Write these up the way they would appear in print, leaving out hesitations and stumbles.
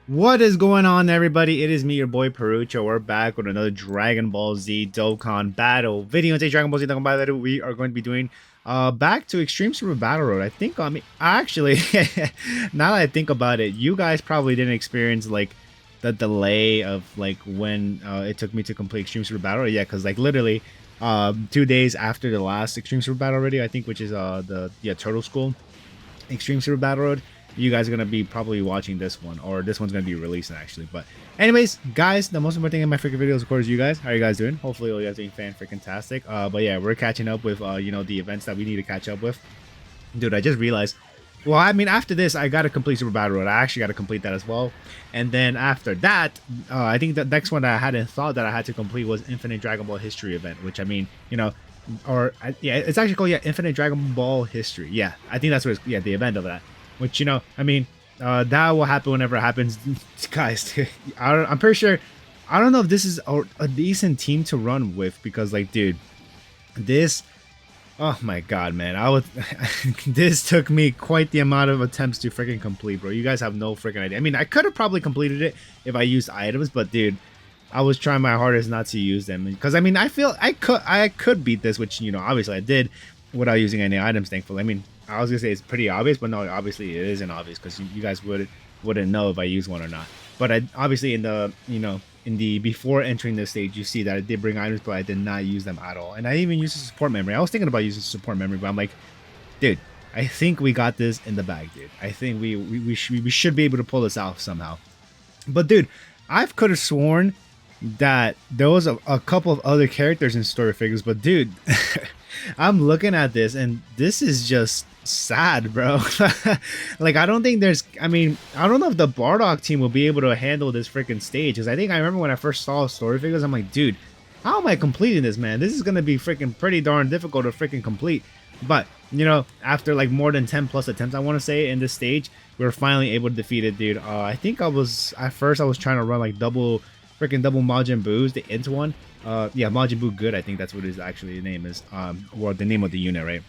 What is going on, everybody? It is me, your boy Perucho. We're back with another Dragon Ball Z Dokkan battle video. Today, Dragon Ball Z Dokkan battle, we are going to be doing back to Extreme Super Battle Road. I think, actually, now that I think about it, you guys probably didn't experience like the delay of like when it took me to complete Extreme Super Battle Road. Yeah, because like literally 2 days after the last Extreme Super Battle Road, I think, which is the Turtle School Extreme Super Battle Road, you guys are gonna be probably watching this one, or this one's gonna be releasing actually. But anyways, guys, the most important thing in my freaking videos, of course, you guys. How are you guys doing? Hopefully, all you guys doing fan freaking tastic. But yeah, we're catching up with the events that we need to catch up with. Dude, I just realized. Well, I mean, after this, I gotta complete Super Battle Road. I actually gotta complete that as well. And then after that, I think the next one that I hadn't thought that I had to complete was Infinite Dragon Ball History event, which I mean, yeah, it's actually called Infinite Dragon Ball History. Yeah, I think that's what it's, the event of that. Which I mean, that will happen whenever it happens, guys. I'm pretty sure. I don't know if this is a decent team to run with because, like, dude, this. Oh my god, man! I would. This took me quite the amount of attempts to freaking complete, bro. You guys have no freaking idea. I mean, I could have probably completed it if I used items, but dude, I was trying my hardest not to use them because I mean I feel I could beat this, which obviously I did without using any items. Thankfully, I mean I was gonna say it's pretty obvious, but no, obviously it isn't obvious because you guys wouldn't know if I use one or not. But I obviously in the in the before entering this stage, you see that I did bring items, but I did not use them at all, and I even used a support memory. I was thinking about using support memory, but I'm like, dude, I think we got this in the bag, dude. I think we should be able to pull this off somehow. But dude, I could have sworn that there was a couple of other characters in story figures, but dude, I'm looking at this and this is just sad, bro. Like, I don't think there's, I mean, I don't know if the Bardock team will be able to handle this freaking stage, because I think I remember when I first saw story figures, I'm like, dude, how am I completing this, man? This is gonna be freaking pretty darn difficult to freaking complete. But after like more than 10 plus attempts, I want to say, in this stage, we were finally able to defeat it, dude. I think I was at first I was trying to run like double Majin Boos the into one. Yeah, Majin Buu Good, I think that's what his actually name is. Or the name of the unit, right?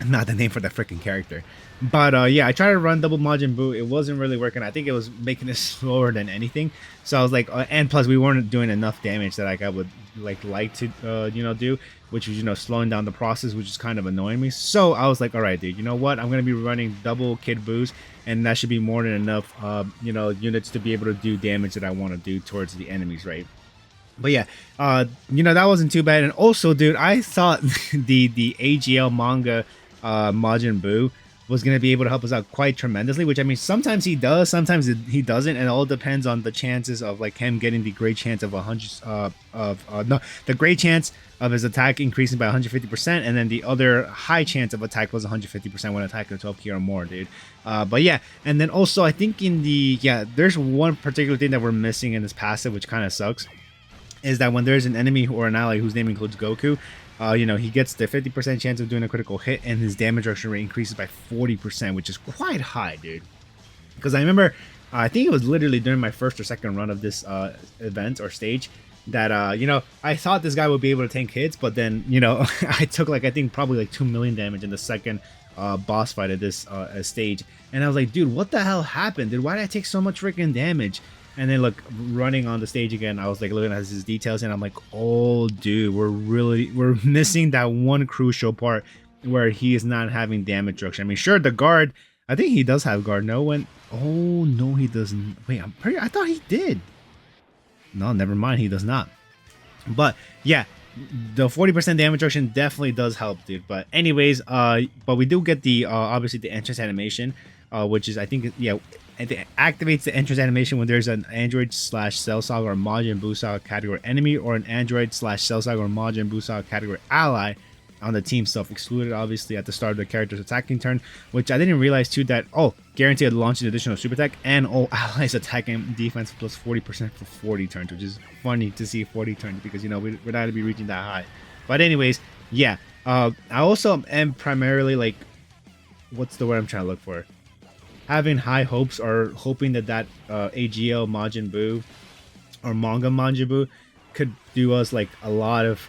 Not the name for the freaking character. But yeah, I tried to run double Majin Buu. It wasn't really working. I think it was making it slower than anything. So I was like, and plus we weren't doing enough damage that like I would like to do, which was slowing down the process, which is kind of annoying me. So I was like, all right, dude, you know what? I'm gonna be running double Kid Boos, and that should be more than enough, units to be able to do damage that I want to do towards the enemies, right? But yeah, that wasn't too bad. And also, dude, I thought the AGL manga Majin Buu was going to be able to help us out quite tremendously, which I mean, sometimes he does, sometimes he doesn't, and it all depends on the chances of like him getting the great chance of the great chance of his attack increasing by 150%, and then the other high chance of attack was 150% when attacking 12 key or more, dude. But yeah, and then also I think there's one particular thing that we're missing in this passive, which kind of sucks, is that when there's an enemy or an ally whose name includes Goku, he gets the 50% chance of doing a critical hit, and his damage reduction rate increases by 40%, which is quite high, dude. Because I remember, I think it was literally during my first or second run of this event or stage that, I thought this guy would be able to tank hits, but then, I took I think probably like 2 million damage in the second boss fight of this stage. And I was like, dude, what the hell happened? Dude, why did I take so much freaking damage? And then look, running on the stage again, I was like looking at his details, and I'm like, oh dude, we're missing that one crucial part where he is not having damage reduction. I mean, sure, the guard, I think he does have guard. Oh no, he doesn't. Wait, I thought he did. No, never mind, he does not. But yeah, the 40% damage reduction definitely does help, dude. But anyways, but we do get the obviously the entrance animation, which is, I think, yeah, and it activates the entrance animation when there's an Android / Cell Saga or Majin Buu Saga category enemy, or an Android / Cell Saga or Majin Buu Saga category ally on the team self, excluded obviously at the start of the character's attacking turn. Which I didn't realize too, that guaranteed to launch an additional super attack, and all allies attack and defense plus 40% for 40 turns, which is funny to see 40 turns because we're not going to be reaching that high. But anyways, yeah, I also am primarily like, what's the word I'm trying to look for? Having high hopes, or hoping that AGL Majin Buu or manga Majin Buu could do us like a lot of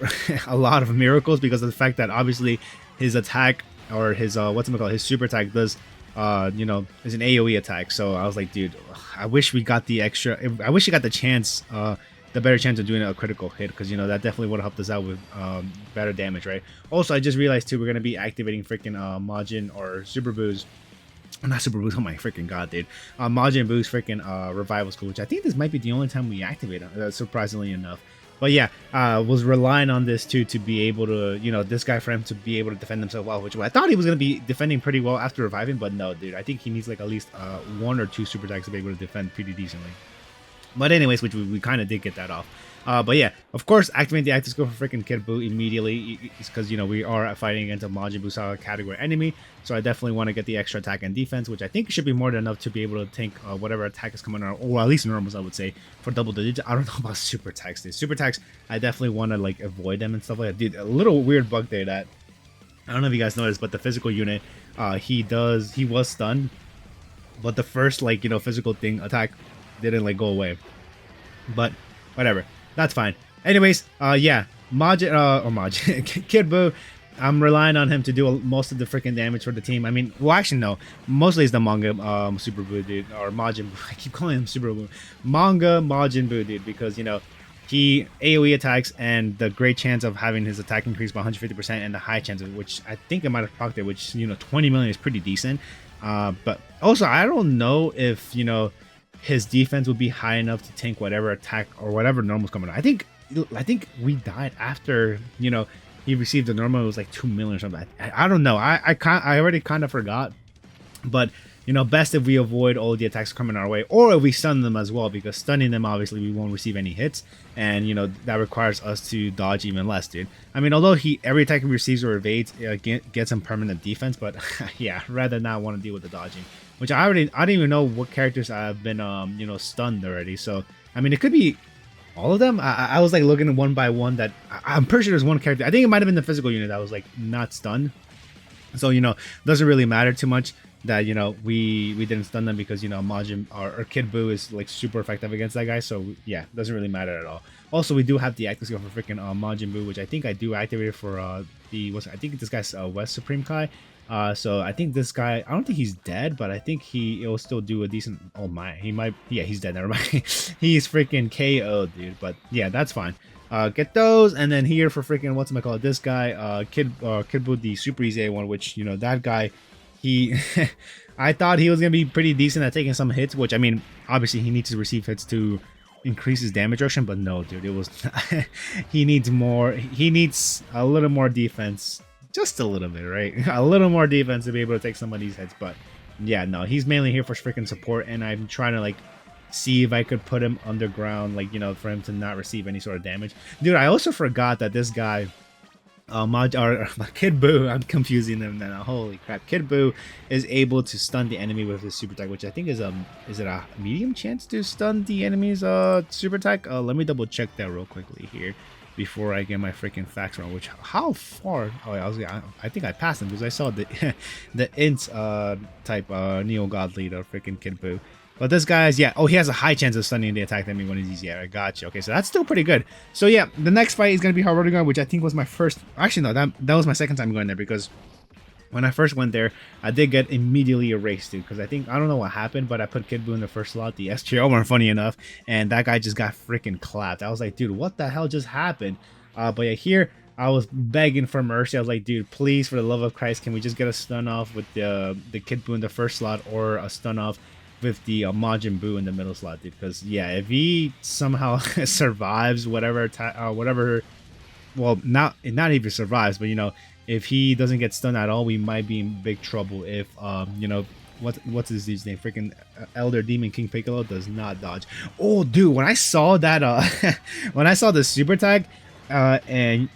a lot of miracles, because of the fact that obviously his attack, or his his super attack, does is an AoE attack. So I was like, dude, I wish we got the extra. I wish we got the chance, the better chance of doing a critical hit, because that definitely would have helped us out with better damage, right? Also, I just realized too, we're gonna be activating freaking Majin or Super Boo's. Not Super Boost, oh my freaking god, dude. Majin Boo's freaking revival school, which I think this might be the only time we activate it, surprisingly enough. But yeah, was relying on this too to be able to, this guy for him to be able to defend himself well, which I thought he was going to be defending pretty well after reviving, but no, dude. I think he needs like at least 1 or 2 super attacks to be able to defend pretty decently. But anyways, which we kind of did get that off. But yeah, of course, activate the active skill for freaking Kid Buu immediately, because we are fighting against a Majin Buu style category enemy. So I definitely want to get the extra attack and defense, which I think should be more than enough to be able to tank whatever attack is coming out, or at least normals, I would say, for double digits. I don't know about super attacks, dude. Super attacks, I definitely want to like avoid them and stuff like that. Dude, a little weird bug there that I don't know if you guys noticed, but the physical unit, he was stunned, but the first physical thing attack didn't like go away. But whatever. That's fine. Anyways, yeah, Majin, Kid Buu, I'm relying on him to do most of the freaking damage for the team. I mean, well, actually, no. Mostly it's the manga Super Buu, dude, or Majin Buu. I keep calling him Super Buu. Manga Majin Buu, dude, because, he AoE attacks and the great chance of having his attack increase by 150% and the high chance of which I think it might have procced it, which, 20 million is pretty decent. But also, I don't know if, his defense would be high enough to tank whatever attack or whatever normal's coming out. I think we died after he received the normal. It was like 2 million or something. I don't know. I already kind of forgot, but best if we avoid all the attacks coming our way, or if we stun them as well, because stunning them obviously we won't receive any hits, and that requires us to dodge even less, dude. I mean, although every attack he receives or evades gets him permanent defense, but yeah, rather not want to deal with the dodging, which I don't even know what characters I've been stunned already. So I mean, it could be all of them. I was like looking one by one. That I'm pretty sure there's one character. I think it might have been the physical unit that was like not stunned. So doesn't really matter too much that we didn't stun them, because Majin or Kid Buu is like super effective against that guy. So yeah, doesn't really matter at all. Also, we do have the active skill for freaking Majin Buu, which I think I do activate for I think this guy's West Supreme Kai. So I think this guy, I don't think he's dead, but I think he'll still do a decent. Oh my, he might. Yeah, he's dead. Never mind. He's freaking KO'd, dude. But yeah, that's fine. Get those, and then here for freaking this guy, Kid Buu, the super easy one, which that guy, he I thought he was gonna be pretty decent at taking some hits, which I mean, obviously he needs to receive hits to increase his damage reduction, but no, dude, it was he needs more. He needs a little more defense, just a little bit, right? A little more defense to be able to take some of these hits. But yeah, no, he's mainly here for freaking support, and I'm trying to like see if I could put him underground, like for him to not receive any sort of damage. Dude, I also forgot that this guy, Kid Buu, I'm confusing them now. Holy crap, Kid Buu is able to stun the enemy with his super attack, which I think is it a medium chance to stun the enemy's super attack? Let me double check that real quickly here before I get my freaking facts wrong. Which, how far? Oh, I think I passed him because I saw the the int type Neo God leader, freaking Kid Buu. But this guy's, yeah, oh, he has a high chance of stunning the attack enemy when he's, yeah, I got you. Okay, so that's still pretty good. So yeah, the next fight is going to be Hard Road, which I think was my first, actually no, that was my second time going there, because when I first went there, I did get immediately erased, dude, because I don't know what happened, but I put Kid Buu in the first slot, the STO one, funny enough, and that guy just got freaking clapped. I was like, dude, what the hell just happened? But yeah, here, I was begging for mercy. I was like, dude, please, for the love of Christ, can we just get a stun off with the Kid Buu in the first slot, or a stun off with the Majin Buu in the middle slot, dude? Because yeah, if he somehow survives whatever, well, not even survives, but if he doesn't get stunned at all, we might be in big trouble. If what's his dude's name? Freaking Elder Demon King Piccolo does not dodge. Oh, dude, when I saw that, when I saw the super tag, and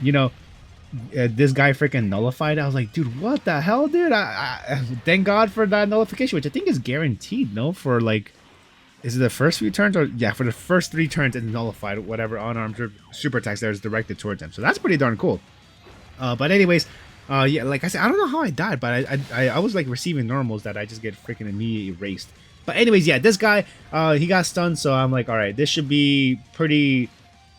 this guy freaking nullified, I was like, dude, what the hell, dude? I thank God for that nullification, which I think is guaranteed, no? For like, is it the first few turns, or yeah, for the first 3 turns it's nullified, whatever unarmed super attacks there is directed towards them. So that's pretty darn cool. But anyways, yeah, like I said, I don't know how I died, but I was like receiving normals that I just get freaking immediately erased. But anyways, yeah, this guy, he got stunned, so I'm like, all right, this should be pretty.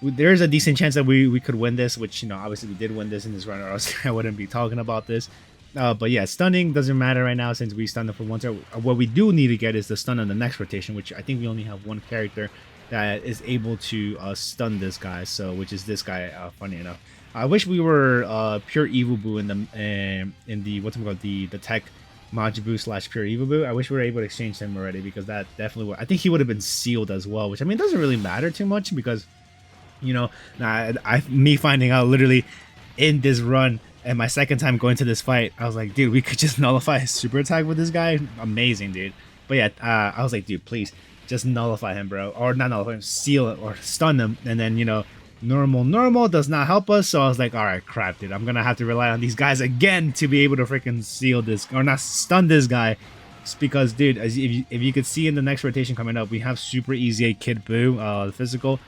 There's a decent chance that we could win this, which obviously we did win this in this run, or else I wouldn't be talking about this. But yeah, stunning doesn't matter right now since we stunned him for once. What we do need to get is the stun on the next rotation, which I think we only have one character that is able to stun this guy. So, which is this guy. Funny enough, I wish we were pure Evilboo in the what's it called, the tech Majibu / pure Evilboo. I wish we were able to exchange him already, because that definitely would. I think he would have been sealed as well, which I mean doesn't really matter too much because, you know, me finding out literally in this run. And my second time going to this fight, I was like, dude, we could just nullify his super attack with this guy. Amazing, dude. But yeah, I was like, dude, please just nullify him, bro. Or not nullify him, seal it or stun him. And then, you know, normal does not help us. So I was like, all right, crap, dude. I'm going to have to rely on these guys again to be able to freaking seal this, or not stun this guy. Just because, dude, if you could see in the next rotation coming up, we have Super Easy 8 Kid Buu, the physical.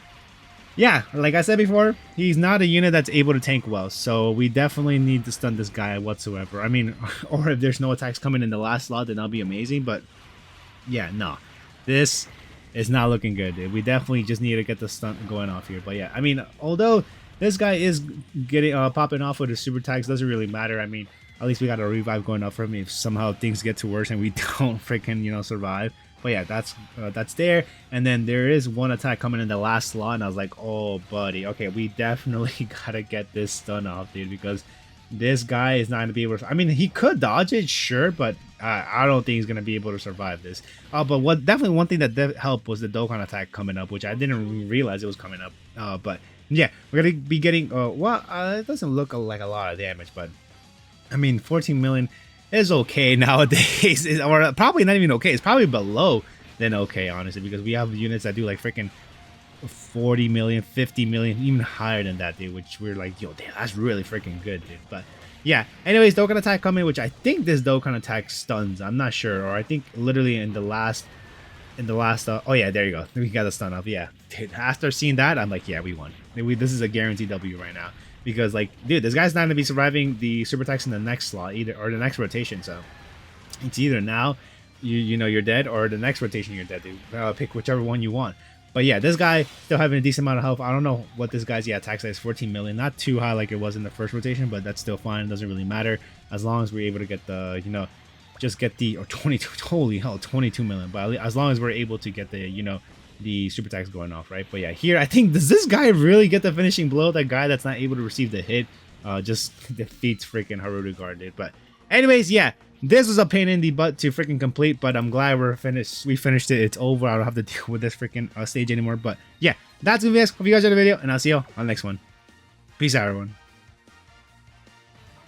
Yeah, like I said before, he's not a unit that's able to tank well, so we definitely need to stun this guy whatsoever. I mean, or if there's no attacks coming in the last slot, then that'll be amazing, but yeah, no. This is not looking good, dude. We definitely just need to get the stun going off here, but yeah, I mean, although this guy is getting popping off with his super tags, doesn't really matter. I mean, at least we got a revive going up for me if somehow things get to worse and we don't freaking, you know, survive. But yeah, that's there. And then there is one attack coming in the last slot, and I was like, oh, buddy. Okay, we definitely gotta get this stun off, dude, because this guy is not gonna be able to. I mean, he could dodge it, sure, but I don't think he's gonna be able to survive this. But definitely one thing that did help was the Dokkan attack coming up, which I didn't realize it was coming up. But yeah, we're gonna be getting. It doesn't look like a lot of damage, but I mean, 14 million. Is okay nowadays, or probably not even okay. It's probably below than okay, honestly, because we have units that do like freaking 40 million, 50 million, even higher than that, dude. Which we're like, yo, damn, that's really freaking good, dude. But yeah, anyways, Dokkan attack coming, which I think this Dokkan attack stuns. I'm not sure, or I think literally in the last. Oh yeah, there you go. We got a stun off. Yeah, dude. After seeing that, I'm like, yeah, we won. This is a guaranteed W right now. Because, like, dude, this guy's not going to be surviving the super attacks in the next slot either, or the next rotation. So it's either now you know you're dead, or the next rotation you're dead, dude. Pick whichever one you want. But yeah, this guy still having a decent amount of health. I don't know what this guy's attack size is, 14 million. Not too high like it was in the first rotation, but that's still fine. It doesn't really matter as long as we're able to get the, you know, just get the, or 22, holy hell, 22 million. But as long as we're able to get the, you know, the super attacks going off, right? But yeah, here I think, does this guy really get the finishing blow? That guy that's not able to receive the hit just defeats freaking Haruto Guard, dude. But anyways, yeah, this was a pain in the butt to freaking complete, but I'm glad we finished it. It's over. I don't have to deal with this freaking stage anymore. But yeah, that's it, guys. Hope you guys enjoyed the video, and I'll see you on the next one. Peace out, everyone.